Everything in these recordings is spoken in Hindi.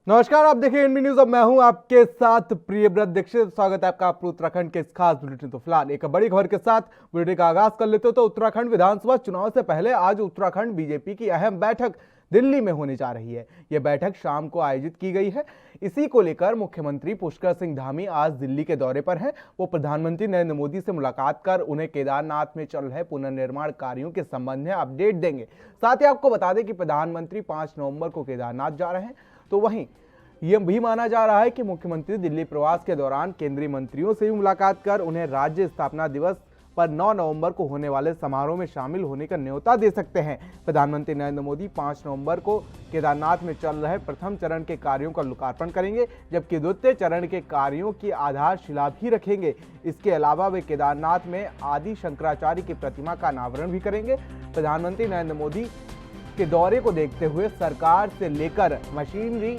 नमस्कार, आप देखिए एनबी न्यूज। अब मैं हूं आपके साथ प्रियव्रत दीक्षित। स्वागत है आपका उत्तराखंड के इस खास बुलेटिन। तो फिलहाल एक बड़ी खबर के साथ बुलेटिन का आगाज कर लेते हो। तो उत्तराखंड विधानसभा चुनाव से पहले आज उत्तराखंड बीजेपी की अहम बैठक दिल्ली में होने जा रही है। यह बैठक शाम को आयोजित की गई है। इसी को लेकर मुख्यमंत्री पुष्कर सिंह धामी आज दिल्ली के दौरे पर हैं। वो प्रधानमंत्री नरेंद्र मोदी से मुलाकात कर उन्हें केदारनाथ में चल रहे पुनर्निर्माण कार्यों के संबंध में अपडेट देंगे। साथ ही आपको बता दें कि प्रधानमंत्री 5 नवंबर को केदारनाथ जा रहे हैं। तो वहीं यह भी माना जा रहा है कि मुख्यमंत्री दिल्ली प्रवास के दौरान केंद्रीय मंत्रियों से भी मुलाकात कर उन्हें राज्य स्थापना दिवस पर 9 नवंबर को होने वाले समारोह में शामिल होने का न्योता दे सकते हैं। प्रधानमंत्री नरेंद्र मोदी 5 नवंबर को केदारनाथ में चल रहे प्रथम चरण के कार्यों का लोकार्पण करेंगे, जबकि द्वितीय चरण के कार्यों की आधारशिला भी रखेंगे। इसके अलावा वे केदारनाथ में आदि शंकराचार्य की प्रतिमा का अनावरण भी करेंगे। प्रधानमंत्री नरेंद्र मोदी के दौरे को देखते हुए सरकार से लेकर मशीनरी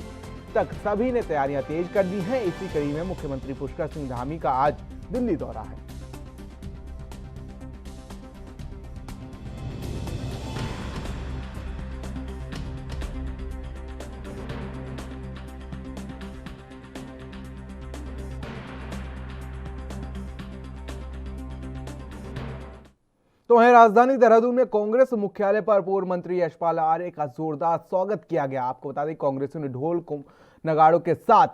तक सभी ने तैयारियां तेज कर दी हैं। इसी कड़ी में मुख्यमंत्री पुष्कर सिंह धामी का आज दिल्ली दौरा है। तो वहीं राजधानी देहरादून में कांग्रेस मुख्यालय पर पूर्व मंत्री यशपाल आर्य का जोरदार स्वागत किया गया। आपको बता दें कांग्रेसियों ने ढोल नगाड़ों के साथ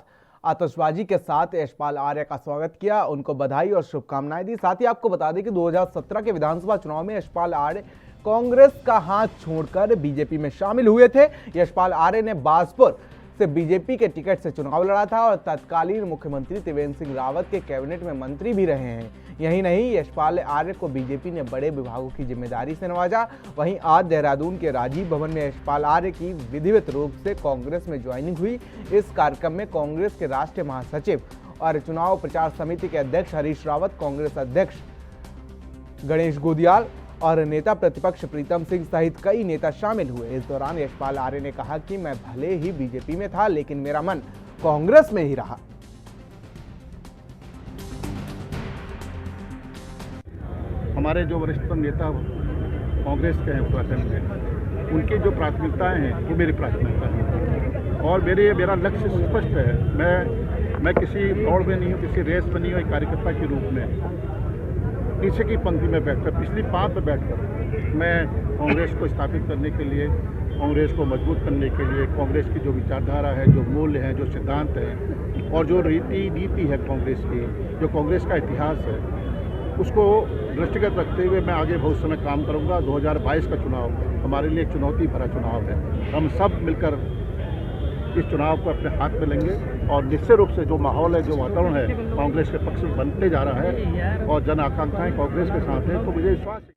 आतिशबाजी के साथ यशपाल आर्य का स्वागत किया, उनको बधाई और शुभकामनाएं दी। साथ ही आपको बता दें कि 2017 के विधानसभा चुनाव में यशपाल आर्य कांग्रेस का हाथ छोड़कर बीजेपी में शामिल हुए थे। यशपाल आर्य ने बाजपुर से बीजेपी के टिकट से चुनाव लड़ा था और तत्कालीन मुख्यमंत्री त्रिवेंद्र सिंह रावत के कैबिनेट में मंत्री भी रहे हैं। यही नहीं, यशपाल आर्य को बीजेपी ने बड़े विभागों की जिम्मेदारी से नवाजा। वहीं आज देहरादून के राजीव भवन में यशपाल आर्य की विधिवत रूप से कांग्रेस में ज्वाइनिंग हुई। इस कार्यक्रम में कांग्रेस के राष्ट्रीय महासचिव और चुनाव प्रचार समिति के अध्यक्ष हरीश रावत, कांग्रेस अध्यक्ष गणेश गोदियाल और नेता प्रतिपक्ष प्रीतम सिंह सहित कई नेता शामिल हुए। इस दौरान यशपाल आर्य ने कहा कि मैं भले ही बीजेपी में था, लेकिन मेरा मन कांग्रेस में ही रहा। हमारे जो वरिष्ठ नेता कांग्रेस के हैं उत्तराखंड में, उनकी जो प्राथमिकताएं हैं वो मेरी प्राथमिकता है और मेरा लक्ष्य स्पष्ट है। मैं किसी दौड़ में नहीं हूँ, किसी रेस में नहीं हूँ। एक कार्यकर्ता के रूप में पीछे की पंक्ति में बैठकर, पिछली पाँव पर बैठकर मैं कांग्रेस को स्थापित करने के लिए, कांग्रेस को मजबूत करने के लिए, कांग्रेस की जो विचारधारा है, जो मूल्य हैं, जो सिद्धांत हैं और जो रीति नीति है कांग्रेस की, जो कांग्रेस का इतिहास है, उसको दृष्टिगत रखते हुए मैं आगे बहुत समय काम करूंगा। 2022 का चुनाव हमारे लिए एक चुनौती भरा चुनाव है। हम सब मिलकर इस चुनाव को अपने हाथ में लेंगे और निश्चित रूप से जो माहौल है, जो वातावरण है, कांग्रेस के पक्ष में बनते जा रहा है और जन आकांक्षाएं कांग्रेस के साथ हैं, तो मुझे विश्वास है।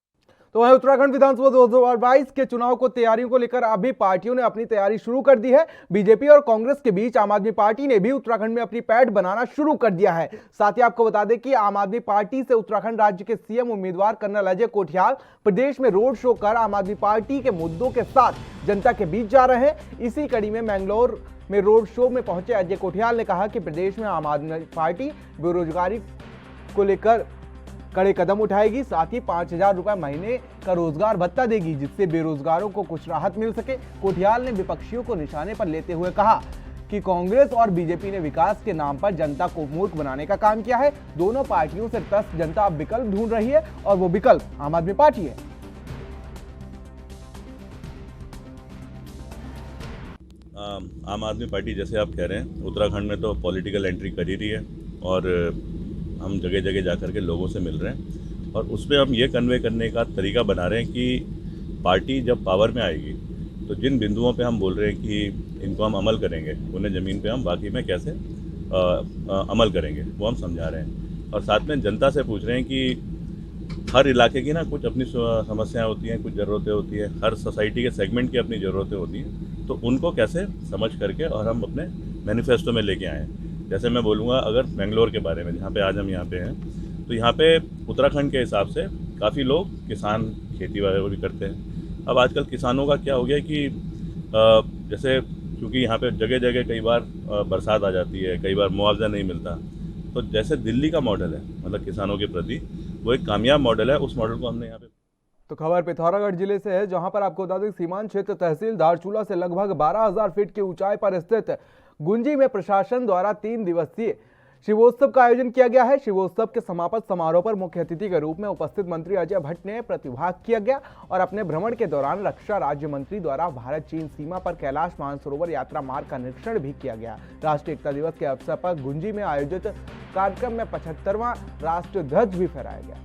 तो वहीं उत्तराखंड विधानसभा 2022 के चुनाव को तैयारियों को लेकर अभी पार्टियों ने अपनी तैयारी शुरू कर दी है। बीजेपी और कांग्रेस के बीच आम आदमी पार्टी ने भी उत्तराखंड में अपनी पैठ बनाना शुरू कर दिया है। साथ ही आपको बता दें कि आम आदमी पार्टी से उत्तराखंड राज्य के सीएम उम्मीदवार कर्नल अजय कोठियाल प्रदेश में रोड शो कर आम आदमी पार्टी के मुद्दों के साथ जनता के बीच जा रहे हैं। इसी कड़ी में मैंगलोर में रोड शो में पहुंचे अजय कोठियाल ने कहा कि प्रदेश में आम आदमी पार्टी बेरोजगारी को लेकर कड़े कदम उठाएगी। साथ ही 5,000 रुपए महीने का रोजगार भत्ता देगी, जिससे बेरोजगारों को कुछ राहत मिल सके। कोठियाल ने विपक्षियों को निशाने पर लेते हुए कहा कि कांग्रेस और बीजेपी ने विकास के नाम पर जनता को मूर्ख बनाने का काम किया है। दोनों पार्टियों से त्रस्त जनता अब विकल्प ढूंढ रही है और वो विकल्प आम आदमी पार्टी है। आम आदमी पार्टी, जैसे आप कह रहे हैं, उत्तराखंड में तो पॉलिटिकल एंट्री कर ही रही है और हम जगह जगह जाकर के लोगों से मिल रहे हैं और उस पर हम ये कन्वे करने का तरीका बना रहे हैं कि पार्टी जब पावर में आएगी तो जिन बिंदुओं पे हम बोल रहे हैं कि इनको हम अमल करेंगे, उन्हें ज़मीन पे हम बाकी में कैसे अमल करेंगे, वो हम समझा रहे हैं। और साथ में जनता से पूछ रहे हैं कि हर इलाके की ना कुछ अपनी समस्याएं होती हैं, कुछ ज़रूरतें होती हैं, हर सोसाइटी के सेगमेंट की अपनी ज़रूरतें होती हैं, तो उनको कैसे समझ करके और हम अपने मैनिफेस्टो में लेके आए हैं। जैसे मैं बोलूँगा अगर बेंगलोर के बारे में, जहाँ पे आज हम यहाँ पे हैं, तो यहाँ पे उत्तराखंड के हिसाब से काफ़ी लोग किसान खेती वगैरह भी करते हैं। अब आजकल किसानों का क्या हो गया कि जैसे क्योंकि यहाँ पे जगह जगह कई बार बरसात आ जाती है, कई बार मुआवजा नहीं मिलता, तो जैसे दिल्ली का मॉडल है, मतलब किसानों के प्रति वो एक कामयाब मॉडल है, उस मॉडल को हमने यहाँ पे। तो खबर पिथौरागढ़ जिले से है, जहां पर आपको बता दें सीमांत क्षेत्र तहसील धारचूला से लगभग 12,000 फीट की ऊंचाई पर स्थित गुंजी में प्रशासन द्वारा 3 दिवसीय शिवोत्सव का आयोजन किया गया है। शिवोत्सव के समापन समारोह पर मुख्य अतिथि के रूप में उपस्थित मंत्री अजय भट्ट ने प्रतिभाग किया गया और अपने भ्रमण के दौरान रक्षा राज्य मंत्री द्वारा भारत चीन सीमा पर कैलाश मानसरोवर यात्रा मार्ग का निरीक्षण भी किया गया। राष्ट्रीय एकता दिवस के अवसर पर गुंजी में आयोजित कार्यक्रम में 75वां राष्ट्रीय ध्वज भी फहराया गया।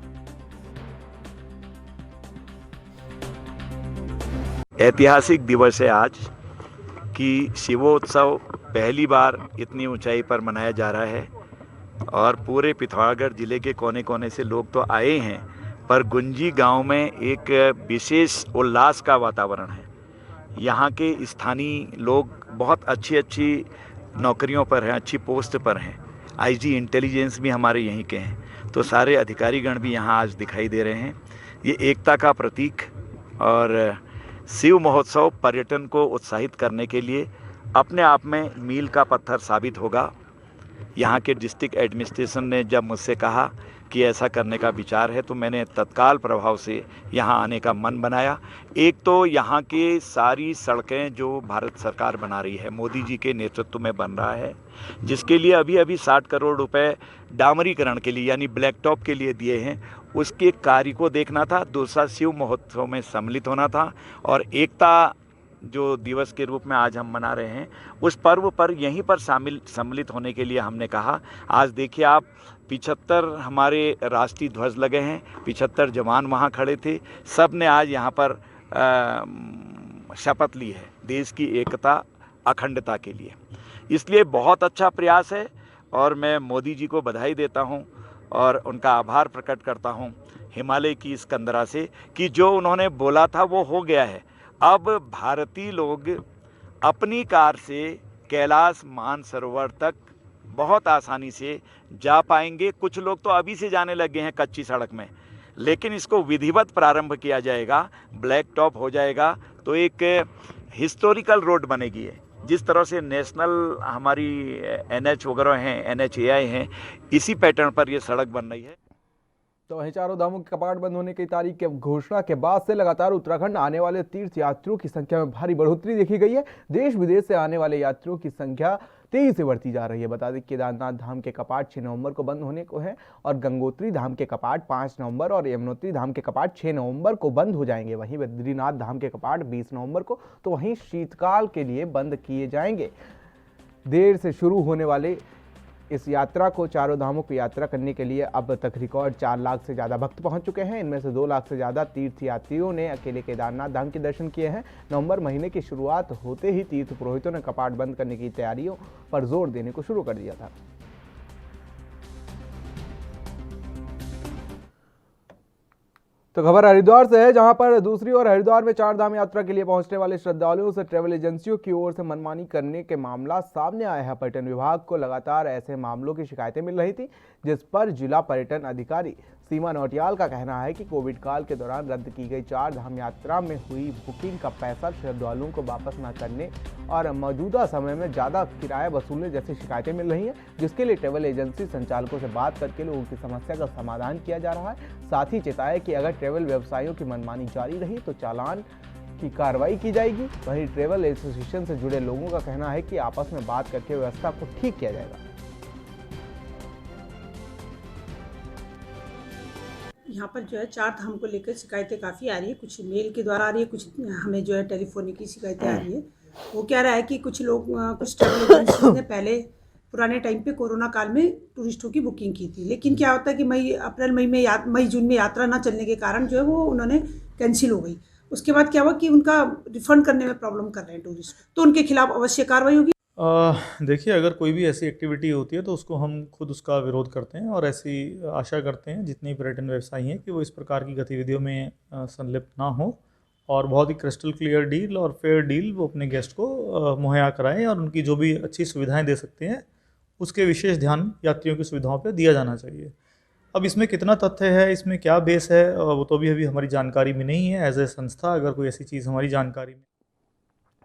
ऐतिहासिक दिवस है आज कि शिवोत्सव पहली बार इतनी ऊंचाई पर मनाया जा रहा है और पूरे पिथौरागढ़ जिले के कोने कोने से लोग तो आए हैं, पर गुंजी गांव में एक विशेष उल्लास का वातावरण है। यहाँ के स्थानीय लोग बहुत अच्छी नौकरियों पर हैं, अच्छी पोस्ट पर हैं। आईजी इंटेलिजेंस भी हमारे यहीं के हैं, तो सारे अधिकारीगण भी यहाँ आज दिखाई दे रहे हैं। ये एकता का प्रतीक और शिव महोत्सव पर्यटन को उत्साहित करने के लिए अपने आप में मील का पत्थर साबित होगा। यहाँ के डिस्ट्रिक्ट एडमिनिस्ट्रेशन ने जब मुझसे कहा कि ऐसा करने का विचार है, तो मैंने तत्काल प्रभाव से यहाँ आने का मन बनाया। एक तो यहाँ के सारी सड़कें जो भारत सरकार बना रही है, मोदी जी के नेतृत्व में बन रहा है, जिसके लिए अभी 60 करोड़ रुपए डामरीकरण के लिए यानी ब्लैक टॉप के लिए दिए हैं, उसके कार्य को देखना था। दूसरा, शिव महोत्सव में सम्मिलित होना था और एकता जो दिवस के रूप में आज हम मना रहे हैं, उस पर्व पर यहीं पर सम्मिलित होने के लिए हमने कहा। आज देखिए आप, 75 हमारे राष्ट्रीय ध्वज लगे हैं, 75 जवान वहाँ खड़े थे, सब ने आज यहाँ पर शपथ ली है देश की एकता अखंडता के लिए। इसलिए बहुत अच्छा प्रयास है और मैं मोदी जी को बधाई देता हूँ और उनका आभार प्रकट करता हूँ हिमालय की इस कंदरा से कि जो उन्होंने बोला था वो हो गया है। अब भारतीय लोग अपनी कार से कैलाश मानसरोवर तक बहुत आसानी से जा पाएंगे। कुछ लोग तो अभी से जाने लगे हैं कच्ची सड़क में, लेकिन इसको विधिवत प्रारंभ किया जाएगा, ब्लैक टॉप हो जाएगा तो एक हिस्टोरिकल रोड बनेगी। जिस तरह से नेशनल हमारी NH वगैरह हैं, NHAI हैं, इसी पैटर्न पर ये सड़क बन रही है। तो वहीं चारों धामों के कपाट बंद होने की तारीख की घोषणा के बाद से लगातार उत्तराखंड आने वाले तीर्थ यात्रियों की संख्या में भारी बढ़ोतरी देखी गई है। देश विदेश से आने वाले यात्रियों की संख्या तेजी से बढ़ती जा रही है। बता दें केदारनाथ धाम के कपाट 6 नवंबर को बंद होने को है और गंगोत्री धाम के कपाट 5 नवंबर और यमुनोत्री धाम के कपाट 6 नवंबर को बंद हो जाएंगे। वहीं बद्रीनाथ धाम के कपाट 20 नवंबर को, तो वहीं शीतकाल के लिए बंद किए जाएंगे। देर से शुरू होने वाले इस यात्रा को, चारों धामों की यात्रा करने के लिए अब तक रिकॉर्ड 4 लाख से ज़्यादा भक्त पहुंच चुके हैं। इनमें से 2 लाख से ज़्यादा तीर्थ यात्रियों ने अकेले केदारनाथ धाम के दर्शन किए हैं। नवंबर महीने की शुरुआत होते ही तीर्थ पुरोहितों ने कपाट बंद करने की तैयारियों पर जोर देने को शुरू कर दिया था। तो खबर हरिद्वार से है, जहां पर दूसरी ओर हरिद्वार में 4 धाम यात्रा के लिए पहुंचने वाले श्रद्धालुओं से ट्रैवल एजेंसियों की ओर से मनमानी करने के मामला सामने आया है। पर्यटन विभाग को लगातार ऐसे मामलों की शिकायतें मिल रही थी, जिस पर जिला पर्यटन अधिकारी सीमा नौटियाल का कहना है कि कोविड काल के दौरान रद्द की गई 4 धाम यात्रा में हुई बुकिंग का पैसा श्रद्धालुओं को वापस न करने और मौजूदा समय में ज़्यादा किराया वसूलने जैसी शिकायतें मिल रही हैं, जिसके लिए ट्रैवल एजेंसी संचालकों से बात करके लोगों की समस्या का समाधान किया जा रहा है। साथ ही चेताया कि अगर ट्रैवल व्यवसायियों की मनमानी जारी रही तो चालान की कार्रवाई की जाएगी। वहीं ट्रैवल एसोसिएशन से जुड़े लोगों का कहना है कि आपस में बात करके व्यवस्था को ठीक किया जाएगा। यहाँ पर जो है 4 धाम को लेकर शिकायतें काफ़ी आ रही है, कुछ मेल के द्वारा आ रही है, कुछ हमें जो है टेलीफोनिक की शिकायतें आ रही है। वो क्या रहा है कि कुछ लोग कुछ ट्रैवल एजेंसी ने पहले पुराने टाइम पे कोरोना काल में टूरिस्टों की बुकिंग की थी, लेकिन क्या होता है कि मई जून में यात्रा ना चलने के कारण जो है वो उन्होंने कैंसिल हो गई। उसके बाद क्या हुआ कि उनका रिफंड करने में प्रॉब्लम कर रहे हैं टूरिस्ट, तो उनके खिलाफ अवश्य कार्रवाई होगी। देखिए, अगर कोई भी ऐसी एक्टिविटी होती है तो उसको हम खुद उसका विरोध करते हैं और ऐसी आशा करते हैं जितने पर्यटन व्यवसायी हैं कि वो इस प्रकार की गतिविधियों में संलिप्त ना हो और बहुत ही क्रिस्टल क्लियर डील और फेयर डील वो अपने गेस्ट को मुहैया कराएं और उनकी जो भी अच्छी सुविधाएं दे सकते हैं उसके विशेष ध्यान यात्रियों की सुविधाओं पर दिया जाना चाहिए। अब इसमें कितना तथ्य है, इसमें क्या बेस है, वो तो अभी हमारी जानकारी में नहीं है। एज ए संस्था अगर कोई ऐसी चीज़ हमारी जानकारी में।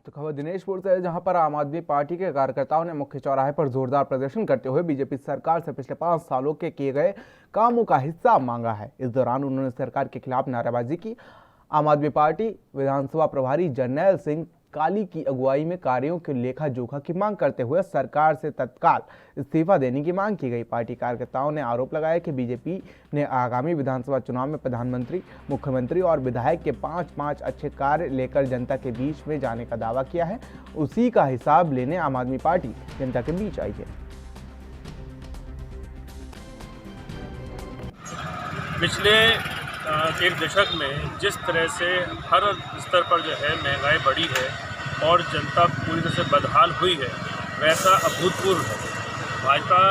तो खबर दिनेशपुर से है, जहां पर आम आदमी पार्टी के कार्यकर्ताओं ने मुख्य चौराहे पर जोरदार प्रदर्शन करते हुए बीजेपी सरकार से पिछले 5 सालों के किए गए कामों का हिस्सा मांगा है। इस दौरान उन्होंने सरकार के खिलाफ नारेबाजी की। आम आदमी पार्टी विधानसभा प्रभारी जरनैल सिंह काली की अगुवाई में कार्यों के लेखा जोखा की मांग करते हुए सरकार से तत्काल इस्तीफा देने की मांग की गई। पार्टी कार्यकर्ताओं ने आरोप लगाया कि बीजेपी ने आगामी विधानसभा चुनाव में प्रधानमंत्री, मुख्यमंत्री और विधायक के 5-5 अच्छे कार्य लेकर जनता के बीच में जाने का दावा किया है। उसी का हिसाब लेने आम आदमी पार्टी जनता के बीच आई है। पिछले एक दशक में जिस तरह से हर स्तर पर जो है महंगाई बढ़ी है और जनता पूरी तरह से बदहाल हुई है, वैसा अभूतपूर्व है। भाजपा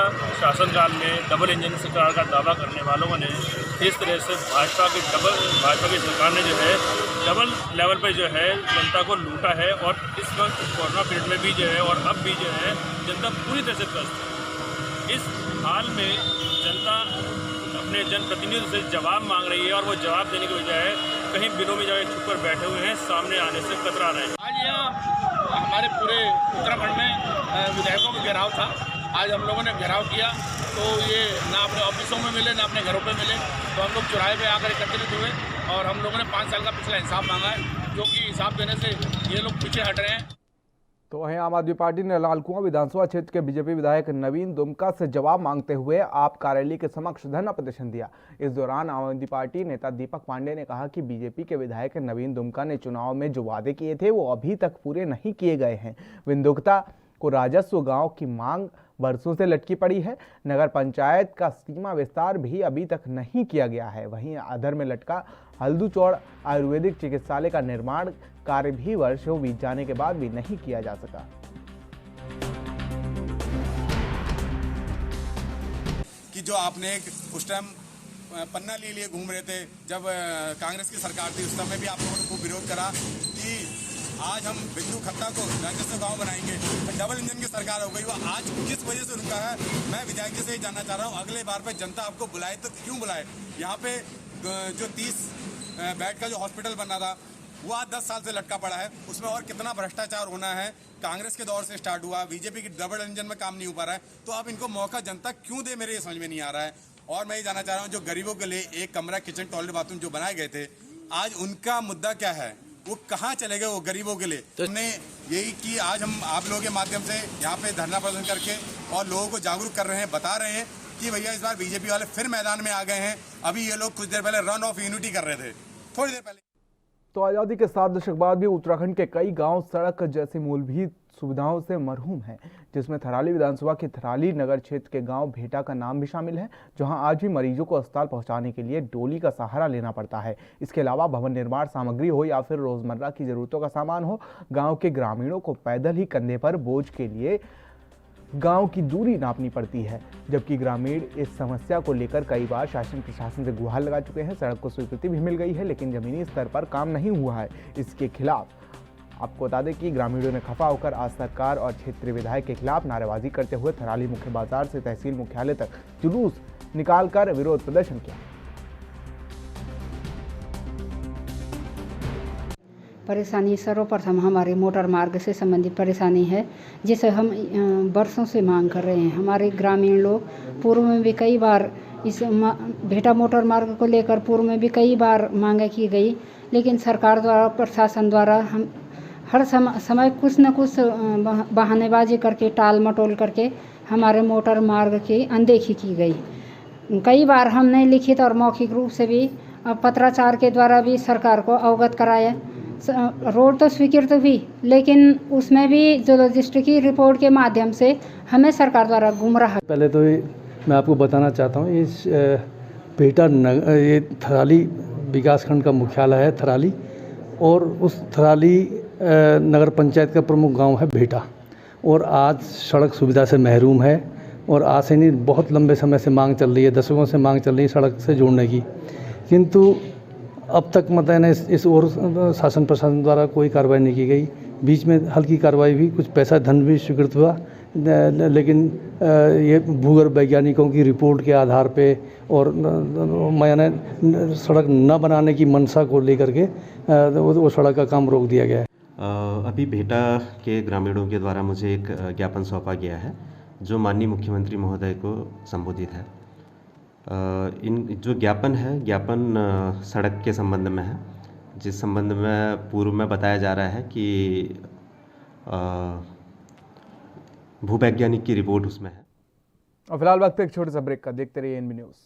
शासनकाल में डबल इंजन सरकार का दावा करने वालों ने इस तरह से भाजपा की सरकार ने जो है डबल लेवल पर जो है जनता को लूटा है और इस वक्त कोरोना पीरियड में भी जो है और अब भी जो है जनता पूरी तरह से त्रस्त है। इस हाल में जनता अपने जनप्रतिनिधियों से जवाब मांग रही है और वो जवाब देने की बजाय कहीं बिलों में जाकर छुप कर बैठे हुए हैं, सामने आने से कतरा रहे हैं। आज यहाँ हमारे पूरे उत्तराखंड में विधायकों का घेराव था। आज हम लोगों ने घेराव किया तो ये ना अपने ऑफिसों में मिले ना अपने घरों पे मिले, तो हम लोग चौराहे पे आकर एकत्रित हुए और हम लोगों ने 5 साल का पिछला हिसाब मांगा है, जो कि हिसाब देने से ये लोग पीछे हट रहे हैं। तो वहीं आम आदमी पार्टी ने लालकुआं विधानसभा क्षेत्र के बीजेपी विधायक नवीन दुमका से जवाब मांगते हुए आप कार्यालय के समक्ष धरना प्रदर्शन दिया। इस दौरान आम आदमी पार्टी नेता दीपक पांडे ने कहा कि बीजेपी के विधायक नवीन दुमका ने चुनाव में जो वादे किए थे वो अभी तक पूरे नहीं किए गए हैं। विंदुकता को राजस्व गांव की मांग बरसों से लटकी पड़ी है। नगर पंचायत का सीमा विस्तार भी अभी तक नहीं किया गया है। वहीं अधर में लटका हल्दूचौड़ आयुर्वेदिक चिकित्सालय का निर्माण कार्य भी वर्षों बीत जाने के बाद भी नहीं किया जा सका। कि जो आपने उस टाइम पन्ना लिए घूम रहे थे जब कांग्रेस की सरकार थी, उस समय भी आप लोगों ने खूब विरोध करा कि आज हम बिंदु खत्ता को राजस्व गांव बनाएंगे। डबल इंजन की सरकार हो गई, वो आज किस वजह से रुका है मैं विधायक जी से ही जानना चाह रहा हूँ। अगले बार पे जनता आपको बुलाए तो क्यों बुलाए? यहाँ पे जो 30 बेड का जो हॉस्पिटल बनना था वो आज 10 साल से लटका पड़ा है। उसमें और कितना भ्रष्टाचार होना है। कांग्रेस के दौर से स्टार्ट हुआ, बीजेपी की डबल इंजन में काम नहीं हो पा रहा है, तो अब इनको मौका जनता क्यों दे, मेरे ये समझ में नहीं आ रहा है। और मैं ये जानना चाह रहा हूँ, जो गरीबों के लिए एक कमरा, किचन, टॉयलेट, बाथरूम जो बनाए गए थे, आज उनका मुद्दा क्या है? वो कहाँ चले गए वो गरीबों के लिए? तो हमने यही कि आज हम आप लोगों के माध्यम से यहाँ पे धरना प्रदर्शन करके और लोगों को जागरूक कर रहे हैं, बता रहे हैं कि भैया इस बार बीजेपी वाले फिर मैदान में आ गए हैं। अभी ये लोग कुछ देर पहले रन ऑफ यूनिटी कर रहे थे, थोड़ी देर पहले। तो आज़ादी के 7 दशक बाद भी उत्तराखंड के कई गांव सड़क जैसी मूलभूत सुविधाओं से महरूम हैं, जिसमें थराली विधानसभा के थराली नगर क्षेत्र के गांव भेटा का नाम भी शामिल है, जहां आज भी मरीजों को अस्पताल पहुंचाने के लिए डोली का सहारा लेना पड़ता है। इसके अलावा भवन निर्माण सामग्री हो या फिर रोजमर्रा की जरूरतों का सामान हो, गाँव के ग्रामीणों को पैदल ही कंधे पर बोझ के लिए गांव की दूरी नापनी पड़ती है। जबकि ग्रामीण इस समस्या को लेकर कई बार शासन प्रशासन से गुहार लगा चुके हैं। सड़क को स्वीकृति भी मिल गई है, लेकिन जमीनी स्तर पर काम नहीं हुआ है। इसके खिलाफ आपको बता दें कि ग्रामीणों ने खफा होकर आज सरकार और क्षेत्रीय विधायक के खिलाफ नारेबाजी करते हुए थराली मुख्य बाजार से तहसील मुख्यालय तक जुलूस निकालकर विरोध प्रदर्शन किया। परेशानी सर्वप्रथम हमारे मोटर मार्ग से संबंधित परेशानी है, जिसे हम वर्षों से मांग कर रहे हैं। हमारे ग्रामीण लोग पूर्व में भी कई बार इस भेटा मोटर मार्ग को लेकर पूर्व में भी कई बार मांगे की गई, लेकिन सरकार द्वारा, प्रशासन द्वारा हम हर समय कुछ न कुछ बहानेबाजी करके, टाल मटोल करके हमारे मोटर मार्ग की अनदेखी की गई। कई बार हमने लिखित और मौखिक रूप से भी पत्राचार के द्वारा भी सरकार को अवगत कराया। रोड तो स्वीकृत हुई, लेकिन उसमें भी जो लॉजिस्टिक की रिपोर्ट के माध्यम से हमें सरकार द्वारा गुमराह। पहले तो मैं आपको बताना चाहता हूँ, इस भेटा ये थराली विकासखंड का मुख्यालय है थराली, और उस थराली नगर पंचायत का प्रमुख गांव है भेटा, और आज सड़क सुविधा से महरूम है। और आज से नहीं, बहुत लंबे समय से मांग चल रही है, दशकों से मांग चल रही है सड़क से जोड़ने की, किंतु अब तक मतलब इस ओर शासन प्रशासन द्वारा कोई कार्रवाई नहीं की गई। बीच में हल्की कार्रवाई हुई, कुछ पैसा धन भी स्वीकृत हुआ, लेकिन ये भूगर्भ वैज्ञानिकों की रिपोर्ट के आधार पे और मैंने सड़क न बनाने की मंशा को लेकर के वो सड़क का काम रोक दिया गया है। अभी भेटा के ग्रामीणों के द्वारा मुझे एक ज्ञापन सौंपा गया है, जो माननीय मुख्यमंत्री महोदय को संबोधित है। इन जो ज्ञापन है, ज्ञापन सड़क के संबंध में है, जिस संबंध में पूर्व में बताया जा रहा है कि भूवैज्ञानिक की रिपोर्ट उसमें है। और फिलहाल वक्त एक छोटे सा ब्रेक का, देखते रहिए एनबी न्यूज़।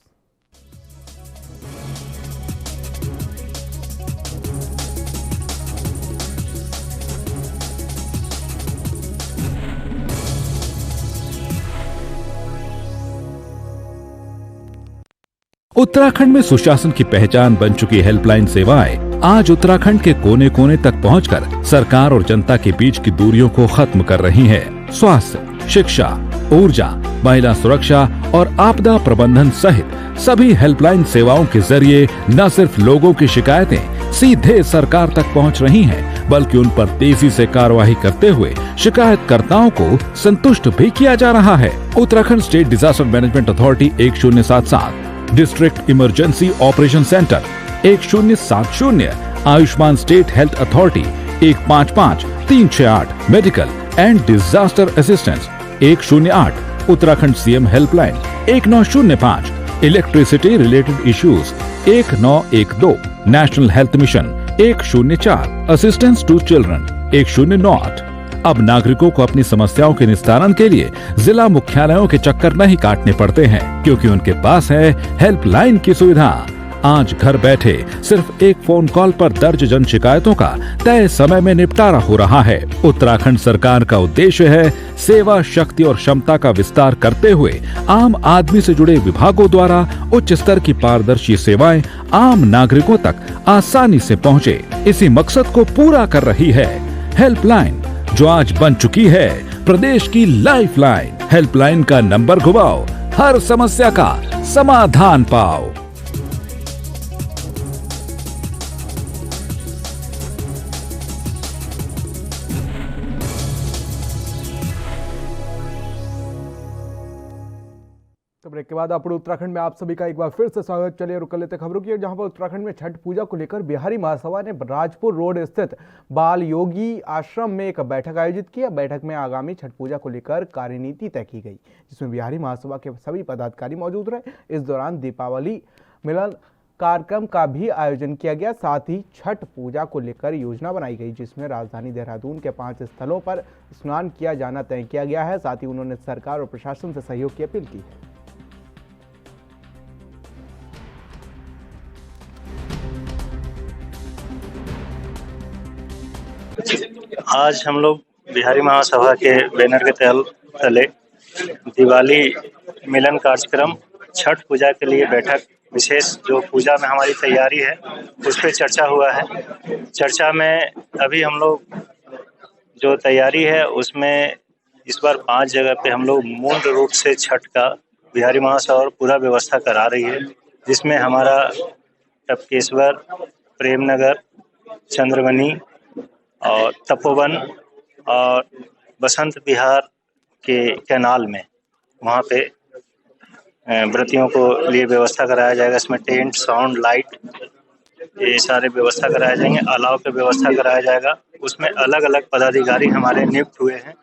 उत्तराखंड में सुशासन की पहचान बन चुकी हेल्पलाइन सेवाएं आज उत्तराखंड के कोने कोने तक पहुंचकर सरकार और जनता के बीच की दूरियों को खत्म कर रही हैं। स्वास्थ्य, शिक्षा, ऊर्जा, महिला सुरक्षा और आपदा प्रबंधन सहित सभी हेल्पलाइन सेवाओं के जरिए न सिर्फ लोगों की शिकायतें सीधे सरकार तक पहुंच रही हैं, बल्कि उन पर तेजी से कार्रवाई करते हुए शिकायतकर्ताओं को संतुष्ट भी किया जा रहा है। Uttarakhand state disaster management authority 1077, district emergency operation centre 1070, Ayushman state health authority 155368, medical and disaster assistance 108, Uttarakhand CM helpline 1905, electricity related issues 1912, national health mission 104, assistance to children 108। अब नागरिकों को अपनी समस्याओं के निस्तारण के लिए जिला मुख्यालयों के चक्कर नहीं काटने पड़ते हैं, क्योंकि उनके पास है हेल्पलाइन की सुविधा। आज घर बैठे सिर्फ एक फोन कॉल पर दर्ज जन शिकायतों का तय समय में निपटारा हो रहा है। उत्तराखंड सरकार का उद्देश्य है सेवा शक्ति और क्षमता का विस्तार करते हुए आम आदमी से जुड़े विभागों द्वारा उच्च स्तर की पारदर्शी सेवाएं आम नागरिकों तक आसानी से पहुँचे। इसी मकसद को पूरा कर रही है हेल्पलाइन, जो आज बन चुकी है प्रदेश की लाइफलाइन। हेल्पलाइन का नंबर घुमाओ, हर समस्या का समाधान पाओ। तो ब्रेक के बाद आप उत्तराखंड में आप सभी का एक बार फिर से स्वागत। चलिए रुक लेते खबरों की, जहां पर उत्तराखंड में छठ पूजा को लेकर बिहारी महासभा ने राजपुर रोड स्थित बाल योगी आश्रम में एक बैठक आयोजित की। बैठक में आगामी छठ पूजा को लेकर कार्यनीति तय की गई, जिसमें बिहारी महासभा के सभी पदाधिकारी मौजूद रहे। इस दौरान दीपावली मिलन कार्यक्रम का भी आयोजन किया गया। साथ ही छठ पूजा को लेकर योजना बनाई गई, जिसमें राजधानी देहरादून के 5 स्थलों पर स्नान किया जाना तय किया गया है। साथ ही उन्होंने सरकार और प्रशासन से सहयोग की अपील की है। आज हम लोग बिहारी महासभा के बैनर के तले दिवाली मिलन कार्यक्रम छठ पूजा के लिए बैठक विशेष जो पूजा में हमारी तैयारी है उस पर चर्चा हुआ है। चर्चा में अभी हम लोग जो तैयारी है उसमें इस बार 5 जगह पे हम लोग मूल रूप से छठ का बिहारी महासभा पूरा व्यवस्था करा रही है, जिसमें हमारा टपकेश्वर, प्रेमनगर, चंद्रवनी और तपोवन और बसंत विहार के कैनाल में वहाँ पे व्रतियों को लिए व्यवस्था कराया जाएगा। इसमें टेंट, साउंड, लाइट ये सारे व्यवस्था कराए जाएंगे। अलाव की व्यवस्था कराया जाएगा। उसमें अलग अलग पदाधिकारी हमारे नियुक्त हुए हैं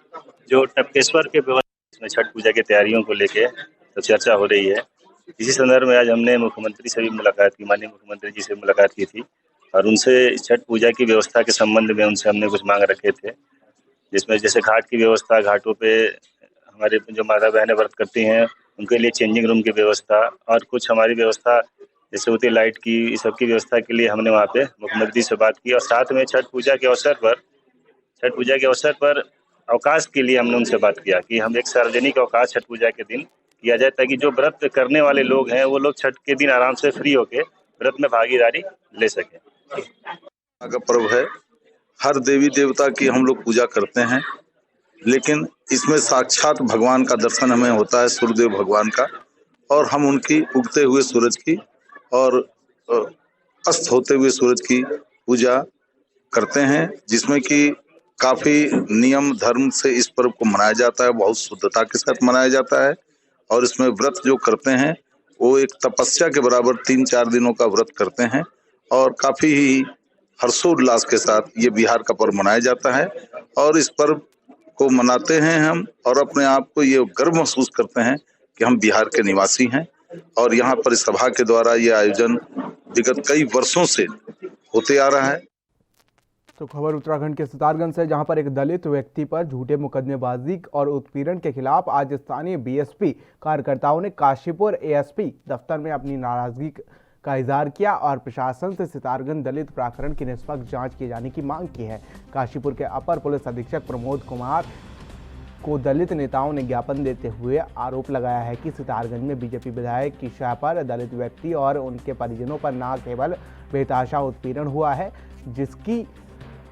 जो टपकेश्वर के व्यवस्था में छठ पूजा की तैयारियों को लेके तो चर्चा हो रही है। इसी संदर्भ में आज हमने मुख्यमंत्री से भी मुलाकात की, माननीय मुख्यमंत्री जी से मुलाकात की थी और उनसे छठ पूजा की व्यवस्था के संबंध में उनसे हमने कुछ मांग रखे थे, जिसमें जैसे घाट की व्यवस्था, घाटों पे हमारे जो माता बहनें व्रत करती हैं उनके लिए चेंजिंग रूम की व्यवस्था और कुछ हमारी व्यवस्था जैसे होती है लाइट की, इस सब की व्यवस्था के लिए हमने वहाँ पे मुख्यमंत्री से बात की। और साथ में छठ पूजा के अवसर पर अवकाश के लिए हमने उनसे बात किया कि हम एक सार्वजनिक अवकाश छठ पूजा के दिन किया जाए, ताकि जो व्रत करने वाले लोग हैं वो लोग छठ के दिन आराम से फ्री होके व्रत में भागीदारी ले सकें। का पर्व है, हर देवी देवता की हम लोग पूजा करते हैं, लेकिन इसमें साक्षात भगवान का दर्शन हमें होता है, सूर्यदेव भगवान का, और हम उनकी उगते हुए सूरज की और अस्त होते हुए सूरज की पूजा करते हैं, जिसमें कि काफी नियम धर्म से इस पर्व को मनाया जाता है, बहुत शुद्धता के साथ मनाया जाता है। और इसमें व्रत जो करते हैं वो एक तपस्या के बराबर 3-4 दिनों का व्रत करते हैं और काफी ही हर्षोल्लास के साथ ये बिहार का पर्व मनाया जाता है। और इस पर्व को मनाते हैं हम और अपने आप को ये गर्व महसूस करते हैं कि हम बिहार के निवासी हैं। और यहाँ पर इस सभा के द्वारा ये आयोजन विगत कई वर्षों से होते आ रहा है। तो खबर उत्तराखंड के सितारगंज से, जहां पर एक दलित व्यक्ति पर झूठे मुकदमेबाजी और उत्पीड़न के खिलाफ आज स्थानीय बीएसपी कार्यकर्ताओं ने काशीपुर एएसपी दफ्तर में अपनी नाराजगी का इजहार किया और प्रशासन से सितारगंज दलित प्रकरण की निष्पक्ष जांच किए जाने की मांग की है। काशीपुर के अपर पुलिस अधीक्षक प्रमोद कुमार को दलित नेताओं ने ज्ञापन देते हुए आरोप लगाया है कि सितारगंज में बीजेपी विधायक की शाह पर दलित व्यक्ति और उनके परिजनों पर न केवल बेतहाशा उत्पीड़न हुआ है, जिसकी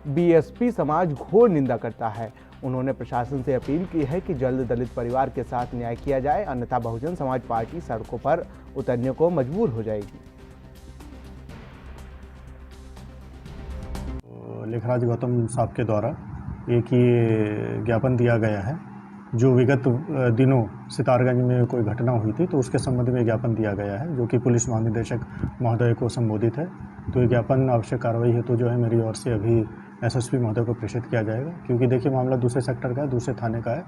बीएसपी समाज घोर निंदा करता है। उन्होंने प्रशासन से अपील की है कि जल्द दलित परिवार के साथ न्याय किया जाए, अन्यथा बहुजन समाज पार्टी सड़कों पर उतरने को मजबूर हो जाएगी। लेखराज गौतम साहब के द्वारा एक ये ज्ञापन दिया गया है, जो विगत दिनों सितारगंज में कोई घटना हुई थी तो उसके संबंध में ज्ञापन दिया गया है, जो कि पुलिस महानिदेशक महोदय को संबोधित है। तो ये ज्ञापन आवश्यक कार्रवाई है तो जो है मेरी ओर से अभी एसएसपी महोदय को प्रेषित किया जाएगा, क्योंकि देखिए मामला दूसरे सेक्टर का है, दूसरे थाने का है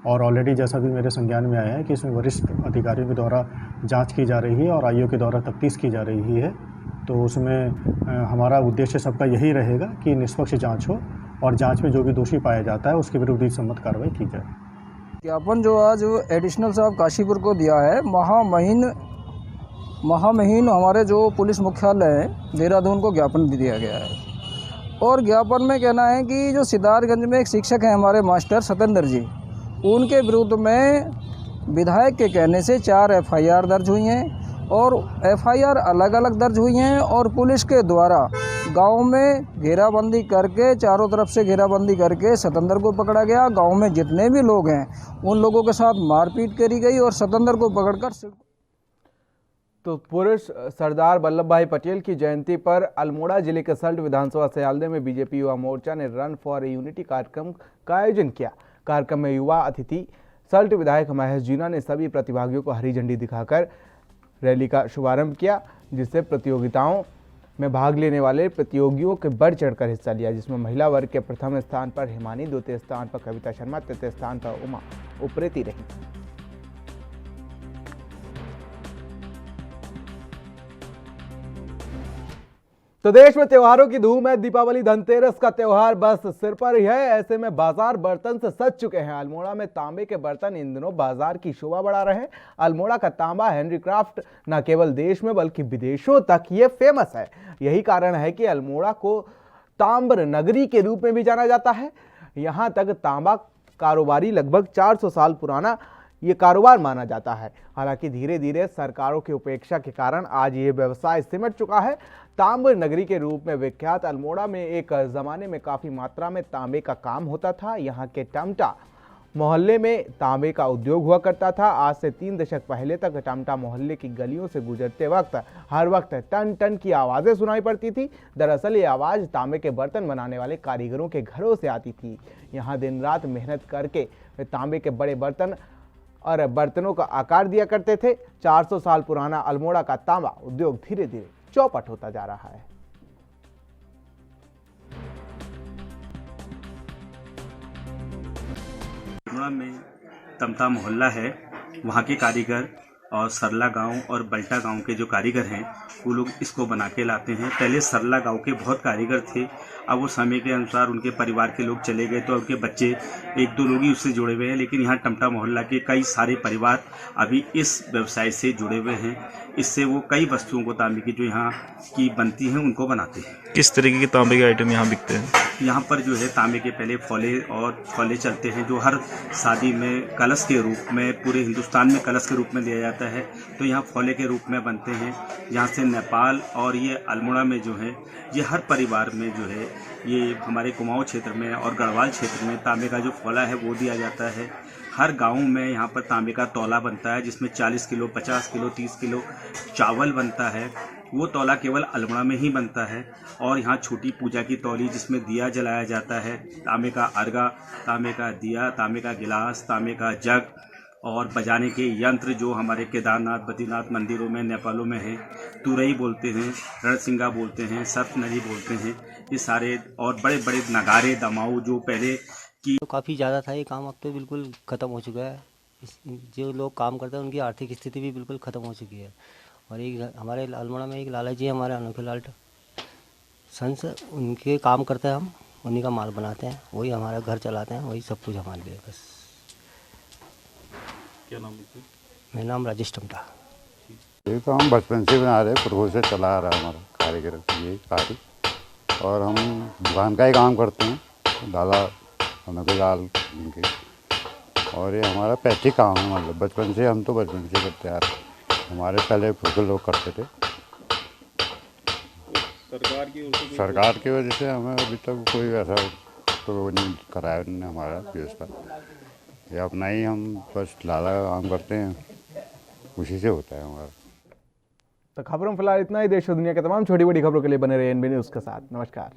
और ऑलरेडी जैसा भी मेरे संज्ञान में आया है कि इसमें वरिष्ठ अधिकारियों के द्वारा जाँच की जा रही है और आईओ के द्वारा तफ्तीश की जा रही है। तो उसमें हमारा उद्देश्य सबका यही रहेगा कि निष्पक्ष जांच हो और जांच में जो भी दोषी पाया जाता है उसके विरुद्ध सम्मत कार्रवाई की जाए। ज्ञापन जो आज एडिशनल साहब काशीपुर को दिया है, महामहिम हमारे जो पुलिस मुख्यालय है देहरादून को ज्ञापन दिया गया है और ज्ञापन में कहना है कि जो सितारगंज में एक शिक्षक हैं हमारे मास्टर सतेंद्र जी, उनके विरुद्ध में विधायक के कहने से 4 एफआईआर दर्ज हुई हैं और एफआईआर अलग अलग दर्ज हुई हैं और पुलिस के द्वारा गांव में घेराबंदी करके, चारों तरफ से घेराबंदी करके सतेंद्र को पकड़ा गया। गांव में जितने भी लोग हैं उन लोगों के साथ मारपीट करी गई और सतेंद्र को पकड़कर। तो पूर्व सरदार वल्लभ भाई पटेल की जयंती पर अल्मोड़ा जिले के सल्ट विधानसभा सयालदे में बीजेपी युवा मोर्चा ने रन फॉर यूनिटी कार्यक्रम का आयोजन किया। कार्यक्रम में युवा अतिथि सल्ट विधायक महेश जीना ने सभी प्रतिभागियों को हरी झंडी दिखाकर रैली का शुभारंभ किया, जिससे प्रतियोगिताओं में भाग लेने वाले प्रतियोगियों के बढ़ चढ़कर हिस्सा लिया, जिसमें महिला वर्ग के प्रथम स्थान पर हिमानी, द्वितीय स्थान पर कविता शर्मा, तृतीय स्थान पर उमा उप्रेती रही। तो देश में त्योहारों की धूम है। दीपावली, धनतेरस का त्योहार बस सिर पर ही है। ऐसे में बाजार बर्तन से सज चुके हैं। अल्मोड़ा में तांबे के बर्तन इन दिनों बाजार की शोभा बढ़ा रहे हैं। अल्मोड़ा का तांबा हैंडीक्राफ्ट न केवल देश में बल्कि विदेशों तक ये फेमस है। यही कारण है कि अल्मोड़ा को ताम्र नगरी के रूप में भी जाना जाता है। यहाँ तक तांबा कारोबारी लगभग 400 साल पुराना ये कारोबार माना जाता है। हालांकि धीरे धीरे सरकारों की उपेक्षा के कारण आज ये व्यवसाय सिमट चुका है। ताम्र नगरी के रूप में विख्यात अल्मोड़ा में एक जमाने में काफी मात्रा में तांबे का काम होता था। यहाँ के टमटा मोहल्ले में तांबे का उद्योग हुआ करता था। आज से 3 दशक पहले तक टमटा मोहल्ले की गलियों से गुजरते वक्त हर वक्त टन टन की आवाज़ें सुनाई पड़ती थी। दरअसल ये आवाज़ तांबे के बर्तन बनाने वाले कारीगरों के घरों से आती थी। यहाँ दिन रात मेहनत करके वे तांबे के बड़े बर्तन और बर्तनों का आकार दिया करते थे। 400 साल पुराना अल्मोड़ा का तांबा उद्योग धीरे धीरे चौपट होता जा रहा है। अल्मोड़ा में तमता मोहल्ला है, वहाँ के कारीगर और सरला गांव और बल्टा गांव के जो कारीगर हैं वो लोग इसको बना के लाते हैं। पहले सरला गांव के बहुत कारीगर थे, अब वो समय के अनुसार उनके परिवार के लोग चले गए तो उनके बच्चे 1-2 लोग ही उससे जुड़े हुए हैं। लेकिन यहाँ टमटा मोहल्ला के कई सारे परिवार अभी इस व्यवसाय से जुड़े हुए हैं। इससे वो कई वस्तुओं को तांबे की जो यहाँ की बनती हैं उनको बनाते हैं। किस तरीके के तांबे के आइटम यहाँ बिकते हैं? यहाँ पर जो है तांबे के पहले फौले चलते हैं, जो हर शादी में कलश के रूप में, पूरे हिंदुस्तान में कलश के रूप में लिया जाता है, तो यहाँ फौले के रूप में बनते हैं। यहाँ से नेपाल और ये अल्मोड़ा में जो है ये हर परिवार में जो है ये हमारे कुमाऊं क्षेत्र में और गढ़वाल क्षेत्र में तांबे का जो फौला है वो दिया जाता है। हर गांव में यहाँ पर तांबे का तौला बनता है, जिसमें 40 किलो, 50 किलो, 30 किलो चावल बनता है। वो तौला केवल अल्मोड़ा में ही बनता है। और यहाँ छोटी पूजा की तौली जिसमें दिया जलाया जाता है, तांबे का अर्गा, तांबे का दिया, तांबे का गिलास, तांबे का जग और बजाने के यंत्र जो हमारे केदारनाथ, बद्रीनाथ मंदिरों में, नेपालों में हैं। तुरई बोलते हैं, रणसिंगा बोलते हैं, सर्पनरी बोलते हैं, ये सारे और बड़े बड़े नगारे, दमाऊ जो पहले की तो काफ़ी ज़्यादा था, ये काम अब तो बिल्कुल ख़त्म हो चुका है। जो लोग काम करते हैं उनकी आर्थिक स्थिति भी बिल्कुल ख़त्म हो चुकी है। और एक हमारे अल्मोड़ा में एक लाला जी हमारे अनोखे लाल सन्स उनके काम करते हैं, हम उन्हीं का माल बनाते हैं, वही हमारा घर चलाते हैं, वही सब कुछ हमारे लिए बस। क्या नाम है? मेरा नाम राजेश टमटा। ये तो हम बचपन से बना रहे, शुरू से चला आ रहा है हमारा कारीगर ये कार्य, और हम दुकान का ही काम करते हैं, दादा हमें लाल इनके, और ये हमारा पैतृक काम है। मतलब बचपन से, हम तो बचपन से करते आ रहे, हमारे पहले फुल लोग करते थे। सरकार की वजह से हमें अभी तक कोई ऐसा तो नहीं कराया उन्होंने हमारा व्यवस्था, ये अपना ही हम बस लाला का काम करते हैं, उसी से होता है हमारा। तो खबरों में फिलहाल इतना ही। देश और दुनिया के तमाम छोटी बड़ी खबरों के लिए बने रहे एनबी न्यूज़ के साथ। नमस्कार।